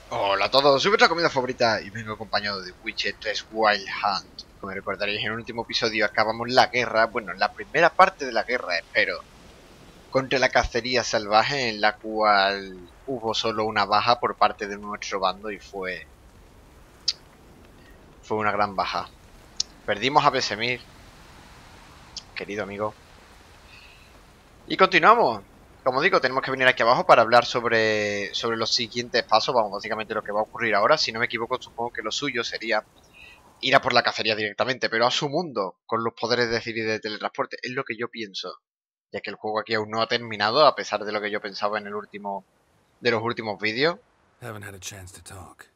Hola a todos, soy vuestra comida favorita y vengo acompañado de Projekt RED Wild Hunt. Como recordaréis, en el último episodio acabamos la guerra, bueno, la primera parte de la guerra, espero, contra la Caceria Salvaje, en la cual hubo solo una baja por parte de nuestro bando y fue una gran baja. Perdimos a Besemir, querido amigo. Y continuamos. Como digo, tenemos que venir aquí abajo para hablar sobre los siguientes pasos. Vamos, básicamente lo que va a ocurrir ahora. Si no me equivoco, supongo que lo suyo sería ir a por la cacería directamente, pero a su mundo, con los poderes de decir y de teletransporte. Es lo que yo pienso. Ya que el juego aquí aún no ha terminado, a pesar de lo que yo pensaba en el último de los últimos vídeos. Haven't had a chance to talk.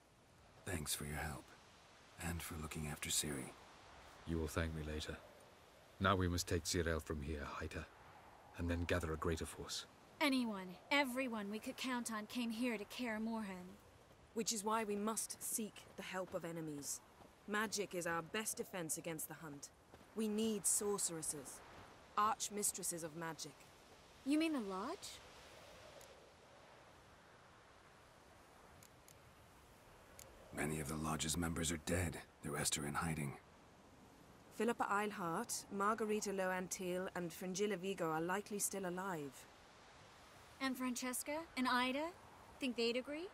Thanks for your help. And for looking after Ciri. You will thank me later. Now we must take Geralt from here, Heita, and then gather a greater force. Anyone, everyone we could count on came here to Kaer Morhen. Which is why we must seek the help of enemies. Magic is our best defense against the hunt. We need sorceresses. Archmistresses of magic. You mean the Lodge? Many of the Lodge's members are dead. The rest are in hiding. Philippa Eilhart, Margarita Loantil, and Fringilla Vigo are likely still alive. And Francesca and Ida? Think they'd agree?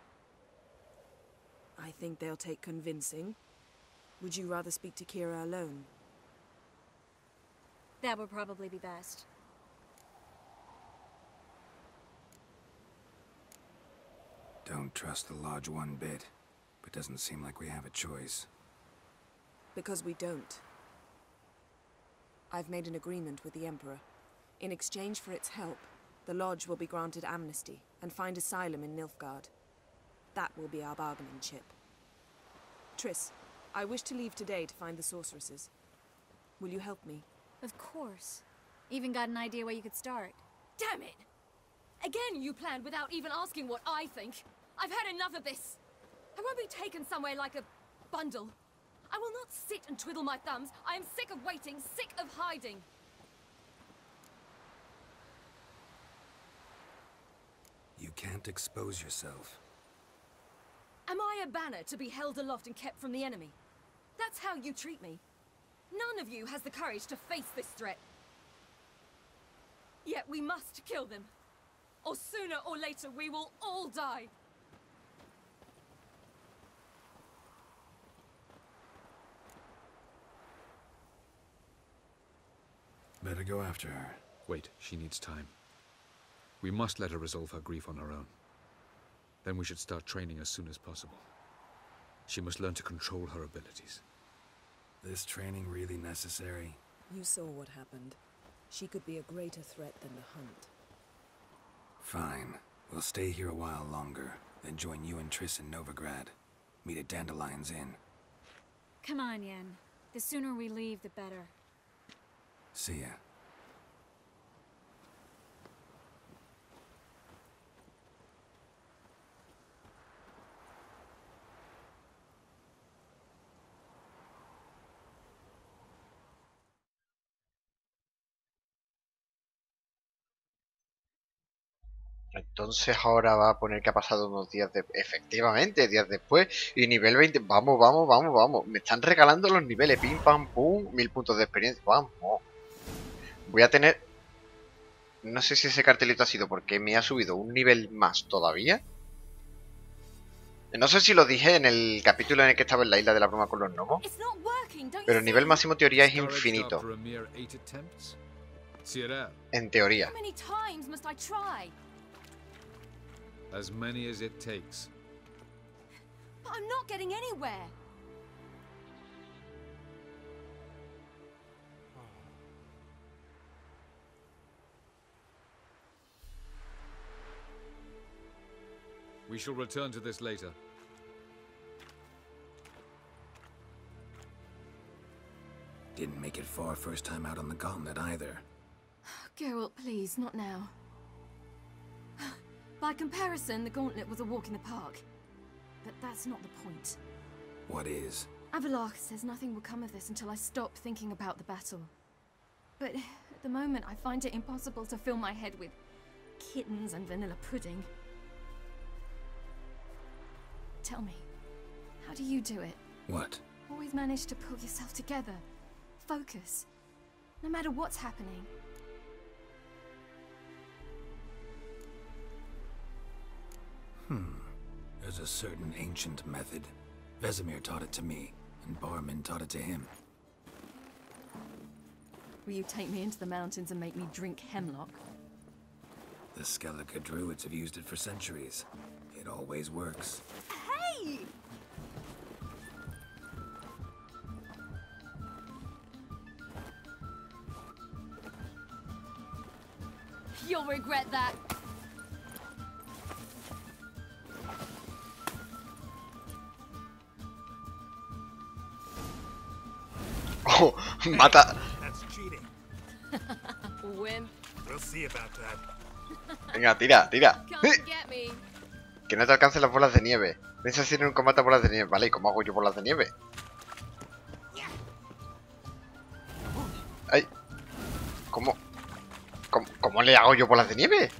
I think they'll take convincing. Would you rather speak to Kira alone? That would probably be best. Don't trust the Lodge one bit, but doesn't seem like we have a choice. Because we don't. I've made an agreement with the Emperor. In exchange for its help, the Lodge will be granted amnesty and find asylum in Nilfgaard. That will be our bargaining chip. Triss, I wish to leave today to find the sorceresses. Will you help me? Of course. Even got an idea where you could start. Damn it! Again you planned without even asking what I think. I've had enough of this. I won't be taken somewhere like a bundle. I will not sit and twiddle my thumbs. I am sick of waiting, sick of hiding. You can't expose yourself. Am I a banner to be held aloft and kept from the enemy? That's how you treat me. None of you has the courage to face this threat. Yet we must kill them. Or sooner or later we will all die. Better go after her. Wait, she needs time. We must let her resolve her grief on her own. Then we should start training as soon as possible. She must learn to control her abilities. This training really necessary? You saw what happened. She could be a greater threat than the hunt. Fine. We'll stay here a while longer, then join you and Triss in Novigrad. Meet at Dandelion's Inn. Come on, Yen. The sooner we leave, the better. See ya. Entonces ahora va a poner que ha pasado unos días efectivamente, días después. Y nivel 20, vamos, vamos, vamos, vamos. Me están regalando los niveles, pim, pam, pum, 1000 puntos de experiencia, vamos. Voy a tener... No sé si ese cartelito ha sido porque me ha subido un nivel más todavía. No sé si lo dije en el capítulo en el que estaba en la isla de la bruma con los gnomos. Pero el nivel máximo en teoría es infinito. En teoría. As many as it takes. But I'm not getting anywhere. We shall return to this later. Didn't make it far first time out on the gauntlet either. Geralt, please, not now. By comparison, the gauntlet was a walk in the park. But that's not the point. What is? Avalok says nothing will come of this until I stop thinking about the battle. But at the moment, I find it impossible to fill my head with kittens and vanilla pudding. Tell me, how do you do it? What? Always manage to pull yourself together. Focus. No matter what's happening. There's a certain ancient method. Vesemir taught it to me, and Barman taught it to him. Will you take me into the mountains and make me drink hemlock? The Skellige druids have used it for centuries. It always works. Hey! You'll regret that. Oh, mata. That's cheating. Wimp. We'll see about that. Venga, tira, tira. Can't get me. Que no te alcancen las bolas de nieve. Piensa hacer un combate a bolas de nieve. Vale, ¿y cómo hago yo bolas de nieve? Ay. ¿Cómo le hago yo bolas de nieve?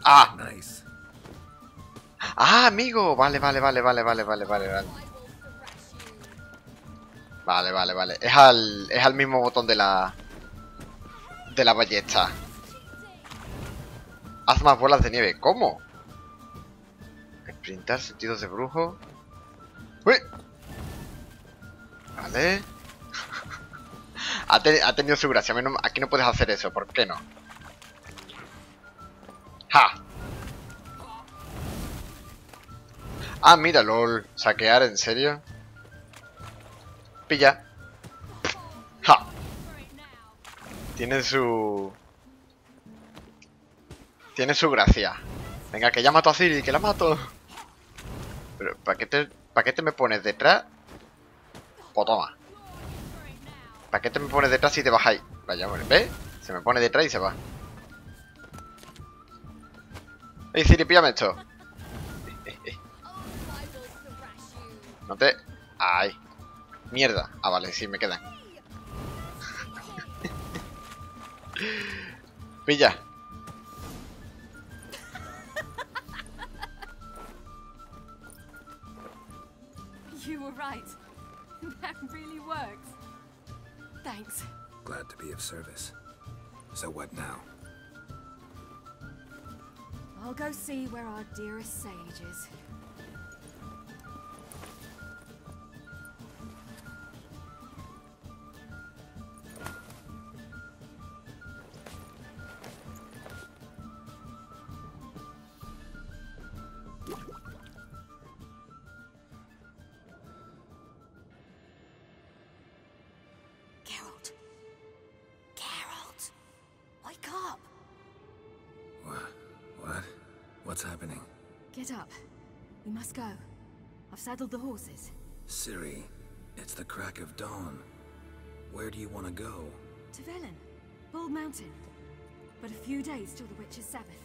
Ah. Nice. Ah, amigo. Vale. Vale. Es al mismo botón de la ballesta. Haz más bolas de nieve. ¿Cómo? Sprintar, sentidos de brujo. ¡Uy! Vale. Ha tenido su gracia. Aquí no puedes hacer eso. ¿Por qué no? ¡Ja! Ah, mira, lol. Saquear, ¿en serio? Pilla. ¡Ja! Tiene su gracia. Venga, que ya mato a Ciri, que la mato. Pero, ¿para qué te me pones detrás? Pues toma. ¿Para qué te me pones detrás si te bajáis? Vaya, bueno, ¿ves? Se me pone detrás y se va. ¡Ey, Ciri, píllame esto! No te... ¡Ay! ¡Mierda! Ah, vale, sí, me quedan. Pilla. You were right. That really works. Thanks. Glad to be of service. So what now? I'll go see where our dearest sage is. Geralt! Wake up! What? What's happening? Get up. We must go. I've saddled the horses. Ciri, it's the crack of dawn. Where do you want to go? To Velen. Bald Mountain. But a few days till the Witch's Sabbath.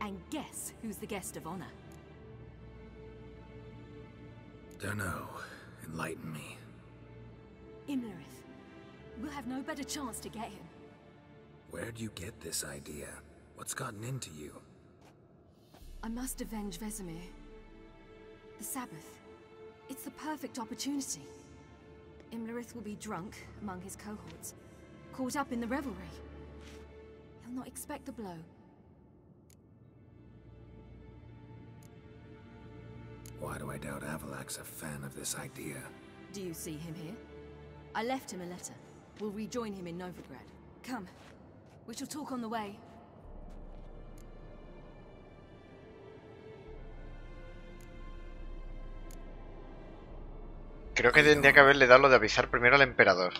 And guess who's the guest of honor? Dunno. Enlighten me. Imlerith. We'll have no better chance to get him. Where'd you get this idea? What's gotten into you? I must avenge Vesemir. The Sabbath. It's the perfect opportunity. Imlerith will be drunk among his cohorts, caught up in the revelry. He'll not expect the blow. Why do I doubt Avalak's a fan of this idea? Do you see him here? I left him a letter. We'll rejoin him in Novigrad. Come. We shall talk on the way. Creo que tendría que haberle dado lo de avisar primero al emperador.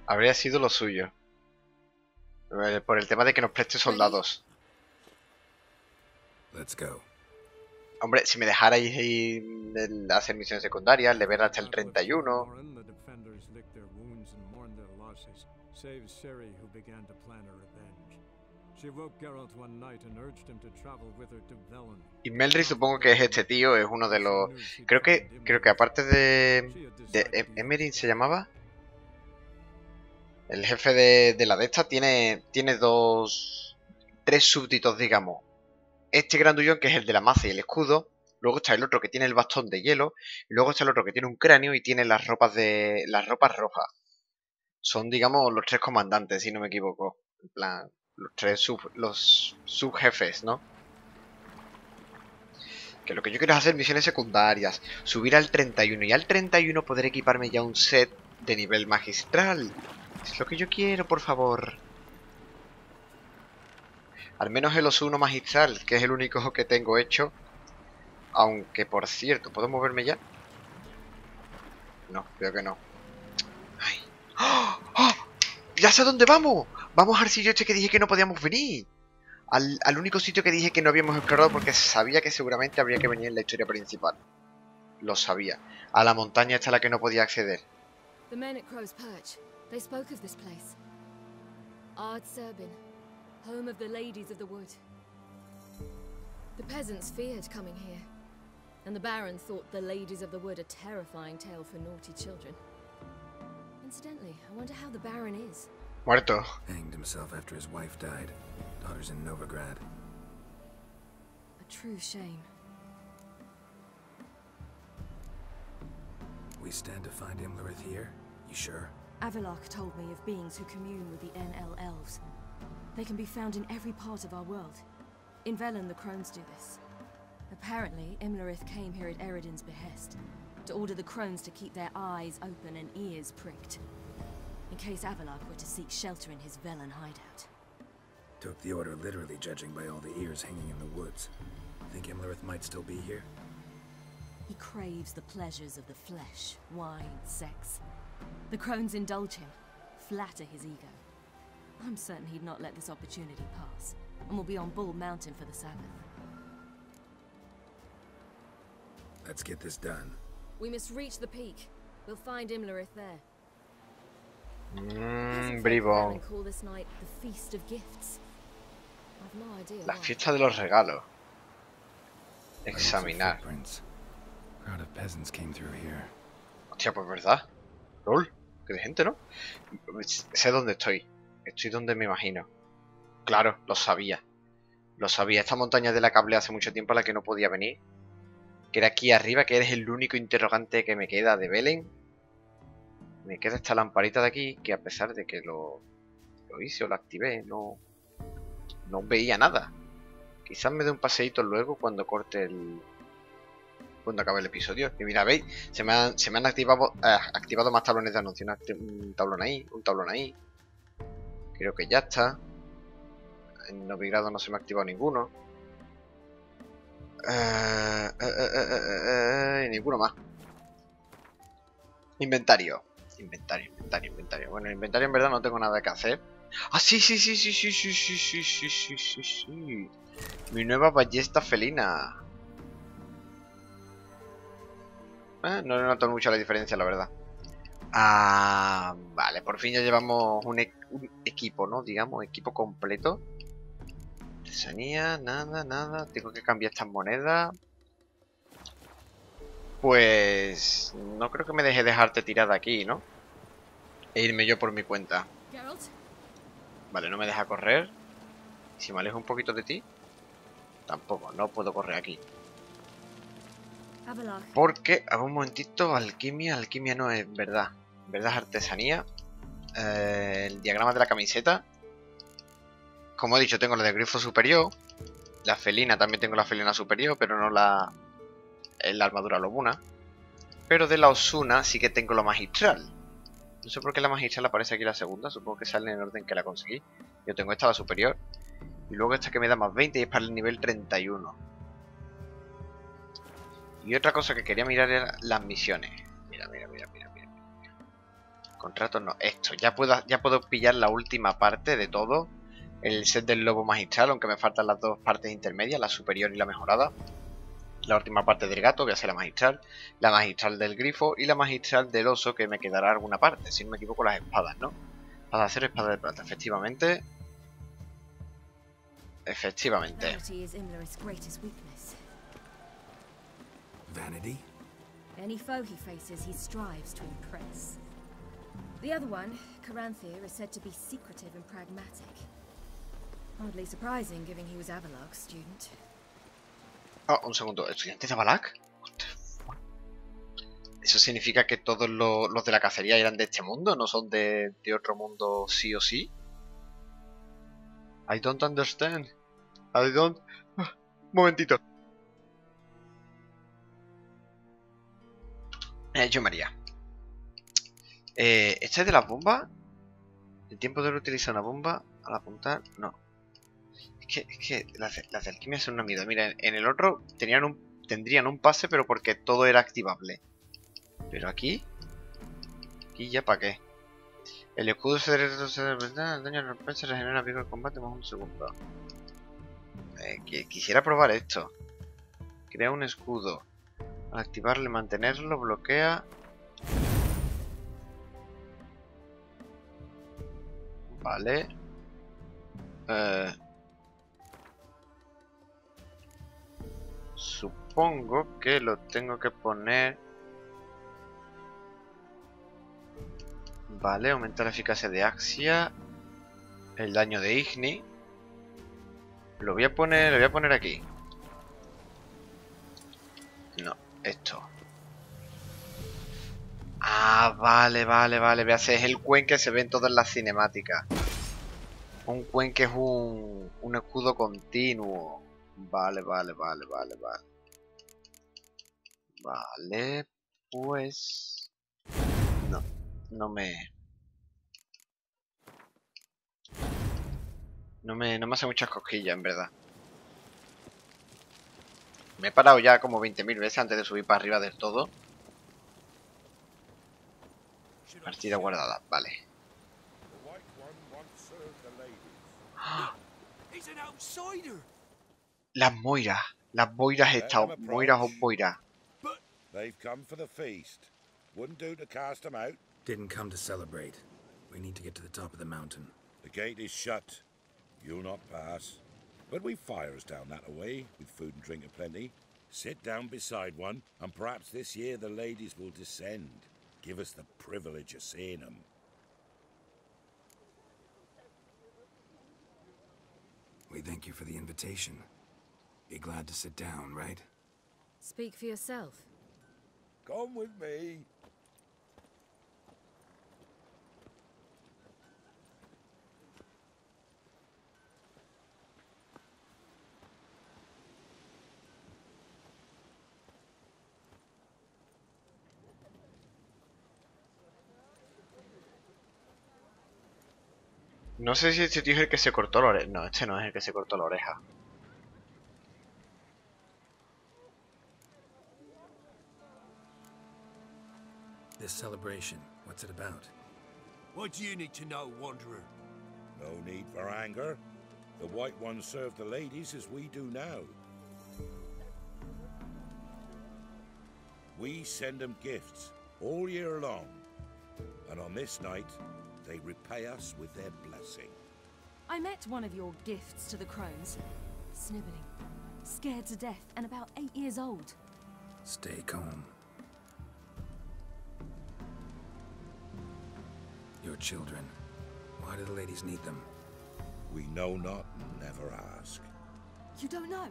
Habría sido lo suyo. Por el tema de que nos preste soldados. Let's go. Hombre, si me dejarais hacer misiones secundarias, le ver hasta el 31. Y Melry supongo que es este tío, es uno de los... Creo que aparte de Emery se llamaba. El jefe de la de esta tiene dos tres súbditos, digamos. Este grandullón, que es el de la maza y el escudo. Luego está el otro que tiene el bastón de hielo. Y luego está el otro que tiene un cráneo y tiene las ropas rojas. Son, digamos, los tres comandantes, si no me equivoco. En plan, los subjefes, ¿no? Que lo que yo quiero es hacer misiones secundarias. Subir al 31. Y al 31 poder equiparme ya un set de nivel magistral. Es lo que yo quiero, por favor. Al menos el Osuno magistral, que es el único que tengo hecho. Aunque, por cierto, ¿puedo moverme ya? No, creo que no. Ay. ¡Oh! ¡Oh! ¡Ya sé a dónde vamos! Vamos al sitio este que dije que no podíamos venir. Al único sitio que dije que no habíamos explorado porque sabía que seguramente habría que venir en la historia principal. Lo sabía. A la montaña esta a la que no podía acceder. The men at Crow's Perch, they spoke of this place. Ard Serbin, home of the ladies of the wood. The peasants feared coming here, and the Baron thought the ladies of the wood a terrifying tale for naughty children. Incidentally, I wonder how the Baron is. Muerto. Hanged himself after his wife died. Daughter's in Novigrad. A true shame. We stand to find Imlerith here? You sure? Avalok told me of beings who commune with the NL elves. They can be found in every part of our world. In Velen, the Crones do this. Apparently, Imlerith came here at Eredin's behest, to order the Crones to keep their eyes open and ears pricked, in case Avalok were to seek shelter in his Velen hideout. Took the order literally, judging by all the ears hanging in the woods. Think Imlerith might still be here? He craves the pleasures of the flesh, wine, sex. The Crones indulge him, flatter his ego. I'm certain he'd not let this opportunity pass, and will be on Bull Mountain for the Sabbath. Let's get this done. We must reach the peak. We'll find Imlerith there. Bribón. Call this night the Feast of Gifts. I've no idea La why. fiesta de los regalos. Examinar. Crowd of peasants came through here. Hostia, pues verdad. Rol, que de gente, ¿no? Sé dónde estoy. Estoy donde me imagino. Claro, lo sabía. Lo sabía. Esta montaña de la que hablé hace mucho tiempo a la que no podía venir. Que era aquí arriba, que eres el único interrogante que me queda de Velen. Me queda esta lamparita de aquí, que a pesar de que lo hice o lo activé, no veía nada. Quizás me dé un paseíto luego cuando corte cuando acabe el episodio. Y mira, veis, se me han activado más tablones de anuncio. Un tablón ahí, un tablón ahí. Creo que ya está. En Novigrado no se me ha activado ninguno. Ninguno más. Inventario. Bueno, el inventario en verdad no tengo nada que hacer. Ah, sí. Mi nueva ballesta felina. No le noto mucho la diferencia, la verdad. Vale, por fin ya llevamos un equipo, ¿no? Digamos, equipo completo. Artesanía, nada. Tengo que cambiar estas monedas. Pues no creo que me deje dejarte tirada aquí, ¿no? E irme yo por mi cuenta. Geralt? Vale, no me deja correr. Si me alejo un poquito de ti, tampoco, no puedo correr aquí. Avalok. Porque, a un momentito, alquimia no es verdad. En verdad es artesanía. El diagrama de la camiseta. Como he dicho, tengo la de grifo superior. La felina, también tengo la felina superior, pero no la armadura lobuna. Pero de la Osuna sí que tengo la magistral. No sé por qué la magistral aparece aquí la segunda. Supongo que sale en el orden que la conseguí. Yo tengo esta, la superior. Y luego esta que me da más 20 y es para el nivel 31. Y otra cosa que quería mirar era las misiones. Mira. Contratos no. Esto. Ya puedo pillar la última parte de todo. El set del lobo magistral, aunque me faltan las dos partes intermedias, la superior y la mejorada. La última parte del gato, voy a hacer la magistral del grifo y la magistral del oso, que me quedará alguna parte, si no me equivoco, las espadas, ¿no? Para hacer espada de plata, efectivamente. Vanity is Imlerith's greatest weakness. Vanity? Any foe he faces, he strives to impress. The other one, Caranthir, is said to be secretive and pragmatic. Hardly surprising, given he was Avalok's student. Oh, un segundo. ¿Estudiante de Avalak? ¿Eso significa que todos los de la cacería eran de este mundo? ¿No son de otro mundo sí o sí? I don't understand. I don't... Un momentito. Yo María. ¿Esta es de las bombas? El tiempo de utilizar una bomba al apuntar... No. Es que las de alquimia son una mierda. Mira, en el otro tendrían un pase, pero porque todo era activable. Pero aquí... Aquí ya para qué. El escudo se retrocede, el daño se regenera pico de combate más un segundo. Quisiera probar esto. Crea un escudo. Al activarle, mantenerlo, bloquea. Vale. Supongo que lo tengo que poner. Vale, aumenta la eficacia de Axia. El daño de Igni. Lo voy a poner aquí. No, esto. Ah, vale. Veas, es el cuen que se ve en todas las cinemáticas. Un cuen que es un escudo continuo. Vale. Vale, pues... No me hace muchas cosquillas, en verdad. Me he parado ya como 20.000 veces antes de subir para arriba del todo. Partida guardada, vale. Las moiras. Las boiras estas. Moiras o boiras. They've come for the feast. Wouldn't do to cast them out. Didn't come to celebrate. We need to get to the top of the mountain. The gate is shut. You'll not pass. But we've fires down that away, with food and drink aplenty. Sit down beside one, and perhaps this year the ladies will descend. Give us the privilege of seeing them. We thank you for the invitation. Be glad to sit down, right? Speak for yourself. Come with me. No sé si este tío es el que se cortó la oreja. No, este no es el que se cortó la oreja. This celebration, what's it about? What do you need to know, Wanderer? No need for anger. The White Ones serve the ladies as we do now. We send them gifts all year long. And on this night, they repay us with their blessing. I met one of your gifts to the crones. Sniveling, scared to death, and about 8 years old. Stay calm. Your children. Why do the ladies need them? We know not and never ask. You don't know?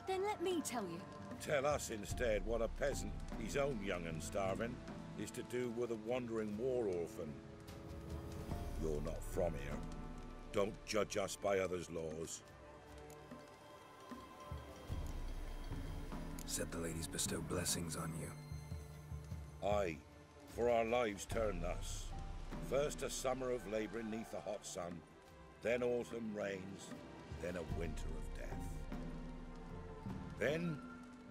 Then let me tell you. Tell us instead what a peasant, his own young and starving, is to do with a wandering war orphan. You're not from here. Don't judge us by others' laws. Said the ladies bestow blessings on you. Aye, for our lives turn thus. First a summer of labouring neath the hot sun, then autumn rains, then a winter of death. Then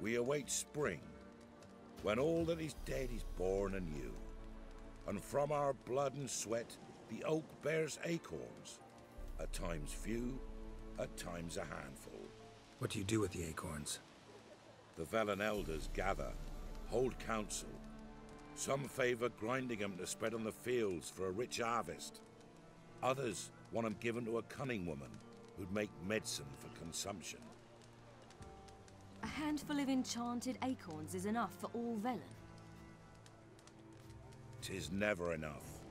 we await spring, when all that is dead is born anew. And from our blood and sweat the oak bears acorns, at times few, at times a handful. What do you do with the acorns? The Velen elders gather, hold council. Some favour grinding them to spread on the fields for a rich harvest. Others want them given to a cunning woman who'd make medicine for consumption. A handful of enchanted acorns is enough for all Velen. 'Tis never enough.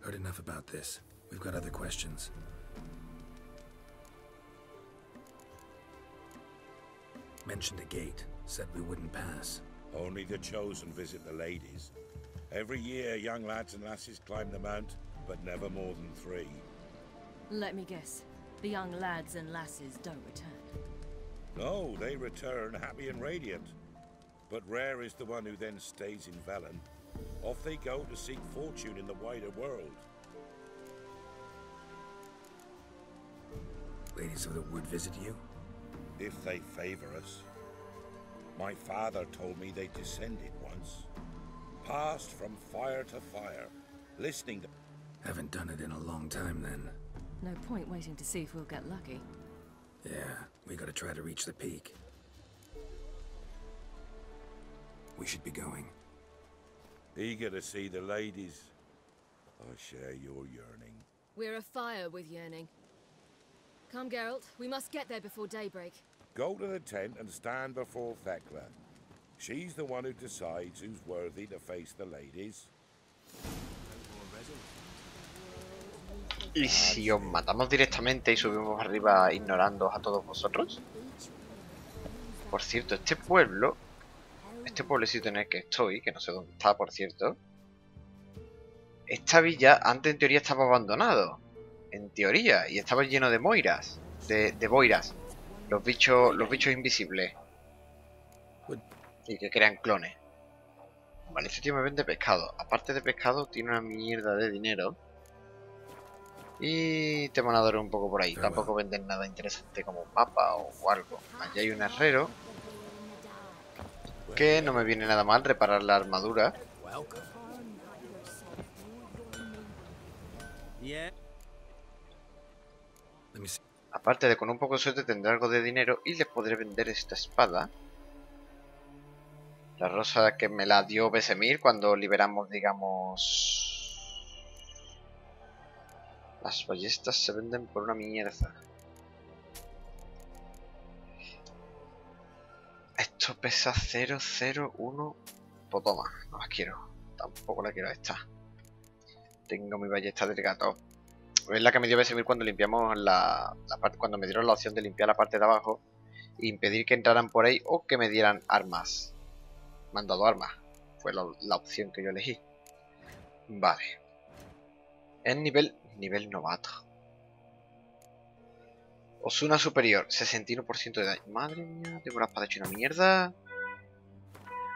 Heard enough about this. We've got other questions. Mentioned a gate. Said we wouldn't pass. Only the chosen visit the ladies. Every year, young lads and lasses climb the mount, but never more than 3. Let me guess. The young lads and lasses don't return. No, they return happy and radiant. But rare is the one who then stays in Velen. Off they go to seek fortune in the wider world. Ladies of the Wood visit you? If they favor us. My father told me they descended once. Passed from fire to fire, listening to... Haven't done it in a long time then. No point waiting to see if we'll get lucky. Yeah, we gotta try to reach the peak. We should be going. Eager to see the ladies. I share your yearning. We're afire with yearning. Come, Geralt. We must get there before daybreak. Go to the tent and stand before Thekla. She's the one who decides who's worthy to face the ladies. ¿Y si os matamos directamente y subimos arriba ignorando a todos vosotros? Por cierto, este pueblecito en el que estoy, que no sé dónde está, por cierto. Esta villa antes en teoría estaba abandonado. En teoría, y estaba lleno de moiras. De boiras. Los bichos invisibles. Y que crean clones. Vale, este tío me vende pescado. Aparte de pescado, tiene una mierda de dinero. Y te van a dar un poco por ahí. Tampoco venden nada interesante como un mapa o algo. Allí hay un herrero. Que no me viene nada mal reparar la armadura. Aparte de con un poco de suerte tendré algo de dinero y les podré vender esta espada. La rosa que me la dio Vesemir cuando liberamos, digamos... Las ballestas se venden por una mierda. Esto pesa 001. Pues toma, no las quiero. Tampoco la quiero esta. Tengo mi ballesta del gato. Es la que me dio Vesemir cuando limpiamos la parte, cuando me dieron la opción de limpiar la parte de abajo e impedir que entraran por ahí o que me dieran armas. Me han dado armas. Fue la opción que yo elegí. Vale. Es nivel novato. Osuna superior, 61% de daño. Madre mía, tengo una espada hecha una mierda.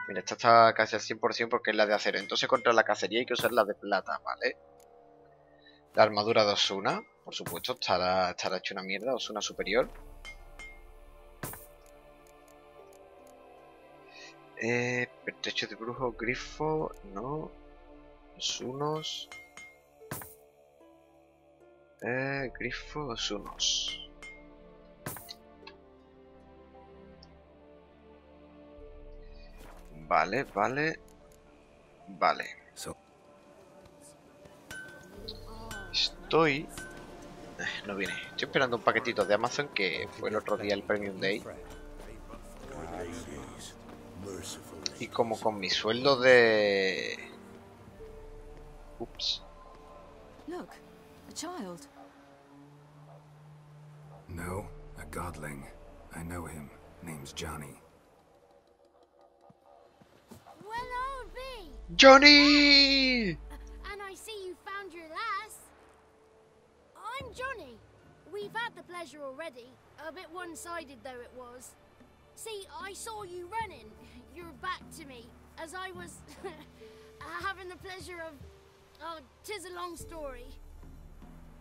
Mira, esta está casi al 100% porque es la de acero. Entonces contra la cacería hay que usar la de plata, ¿vale? La armadura de Osuna, por supuesto, estará hecha una mierda. Osuna superior. Pertrecho de brujo, grifo, no. Osunos. Grifo, osunos. Vale. Estoy... no viene. Estoy esperando un paquetito de Amazon que fue el otro día el Premium Day. Y como con mi sueldo de... Ups. Look, a child. No, a godling. I know him. Name's Johnny. Well, old B. ¡Johnny! And I see you found your lass. I'm Johnny. We've had the pleasure already. A bit one-sided though it was. See, I saw you running. Your back to me as I was having the pleasure of... Oh, 'tis a long story.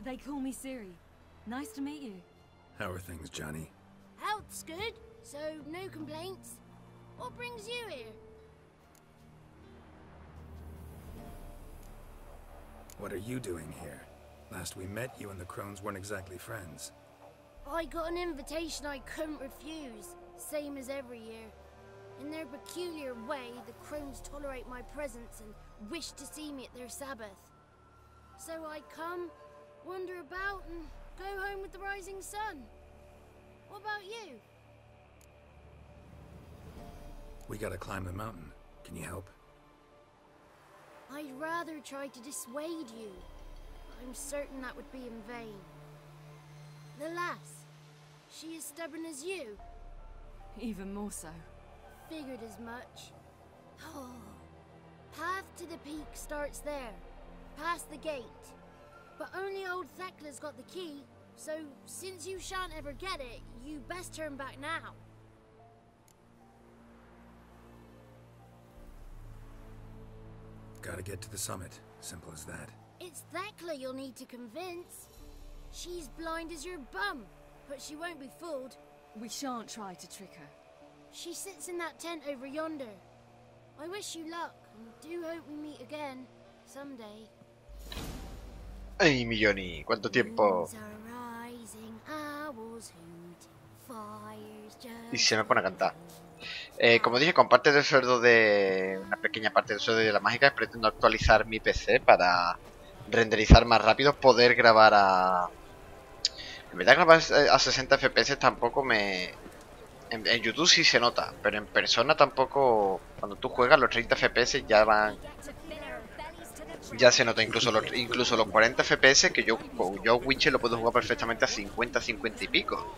They call me Siri. Nice to meet you. How are things, Johnny? Health's good, so no complaints. What brings you here? What are you doing here? Last we met, you and the Crones weren't exactly friends. I got an invitation I couldn't refuse, same as every year. In their peculiar way, the Crones tolerate my presence and wish to see me at their Sabbath. So I come, wander about, and go home with the rising sun. What about you? We gotta climb the mountain. Can you help? I'd rather try to dissuade you. I'm certain that would be in vain. The lass, she as stubborn as you? Even more so. Figured as much. Oh. Path to the peak starts there, past the gate. But only old Thekla's got the key, so since you shan't ever get it, you best turn back now. Gotta get to the summit. Simple as that. It's Thekla you'll need to convince. She's blind as your bum, but she won't be fooled. We shan't try to trick her. She sits in that tent over yonder. I wish you luck, and do hope we meet again, someday. Ay, Milloni, ¿cuánto tiempo? Y se me pone a cantar. Como dije, con parte del sueldo de... una pequeña parte del sueldo de la mágica, pretendo actualizar mi PC para renderizar más rápido, poder grabar a... En verdad grabar a 60 FPS tampoco me... En YouTube sí se nota, pero en persona tampoco... Cuando tú juegas los 30 FPS ya van... Ya se nota incluso los 40 FPS que yo Witcher lo puedo jugar perfectamente a 50, 50 y pico.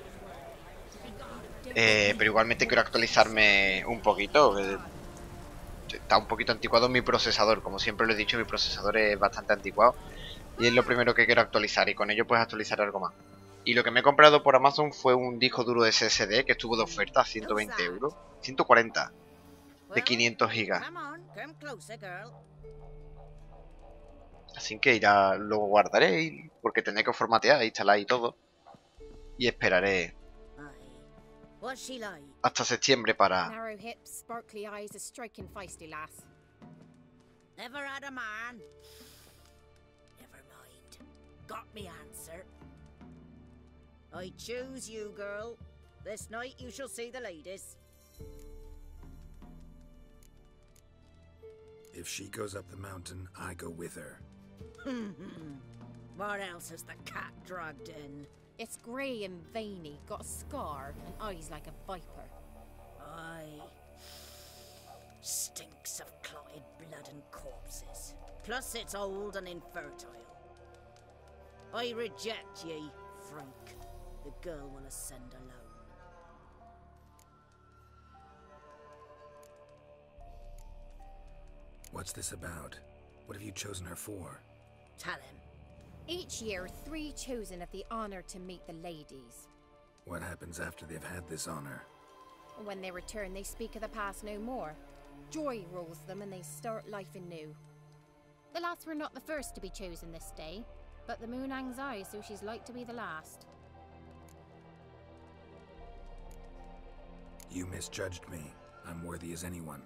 Pero igualmente quiero actualizarme un poquito. Está un poquito anticuado mi procesador. Como siempre lo he dicho, mi procesador es bastante anticuado. Y es lo primero que quiero actualizar. Y con ello puedes actualizar algo más. Y lo que me he comprado por Amazon fue un disco duro de SSD que estuvo de oferta a 120 euros. 140 de 500 gigas. Así que ya lo guardaré porque tendré que formatear, instalar y todo. Y esperaré hasta septiembre para... Narrow hips, sparkly eyes, a striking feisty lass. Never had a man. Never mind. Got me answer. I choose you, girl. This night you shall see the ladies. If she goes up the mountain, I go with her. What else has the cat dragged in? It's grey and veiny, got a scar, and eyes like a viper. Aye. Stinks of clotted blood and corpses. Plus it's old and infertile. I reject ye, freak. The girl will ascend alone. What's this about? What have you chosen her for? Tell him. Each year, 3 chosen have the honor to meet the ladies. What happens after they've had this honor? When they return, they speak of the past no more. Joy rules them and they start life anew. The lass were not the first to be chosen this day, but the moon hangs high, so she's like to be the last. You misjudged me. I'm worthy as anyone.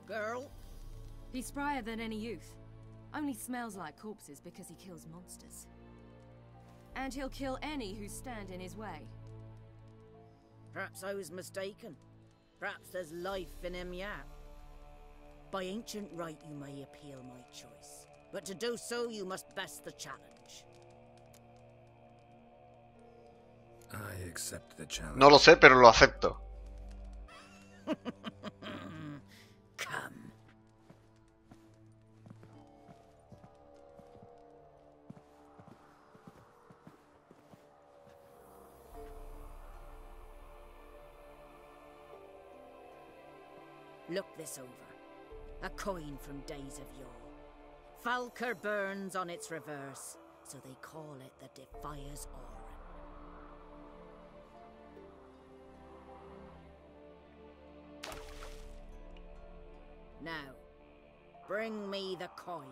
Girl? He's sprier than any youth. Only smells like corpses because he kills monsters. And he'll kill any who stand in his way. Perhaps I was mistaken. Perhaps there's life in him yet. By ancient right you may appeal my choice. But to do so you must best the challenge. I accept the challenge. No lo sé, pero lo acepto. Come. Look this over. A coin from days of yore. Falker burns on its reverse, so they call it the Defier's Aura. Now, bring me the coin.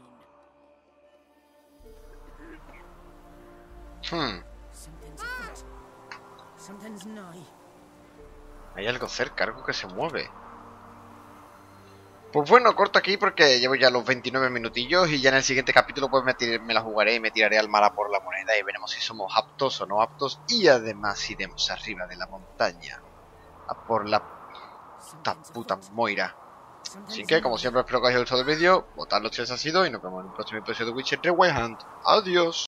Something's afoot. Something's nigh. Hay algo cerca, algo que se mueve. Pues bueno, corto aquí porque llevo ya los 29 minutillos y ya en el siguiente capítulo pues me la jugaré y me tiraré al mar a por la moneda y veremos si somos aptos o no aptos y además iremos arriba de la montaña a por la puta Moira. Así que como siempre espero que os haya gustado el vídeo, votadlo si os ha sido y nos vemos en el próximo episodio de Witcher 3 Wild Hunt. Adiós.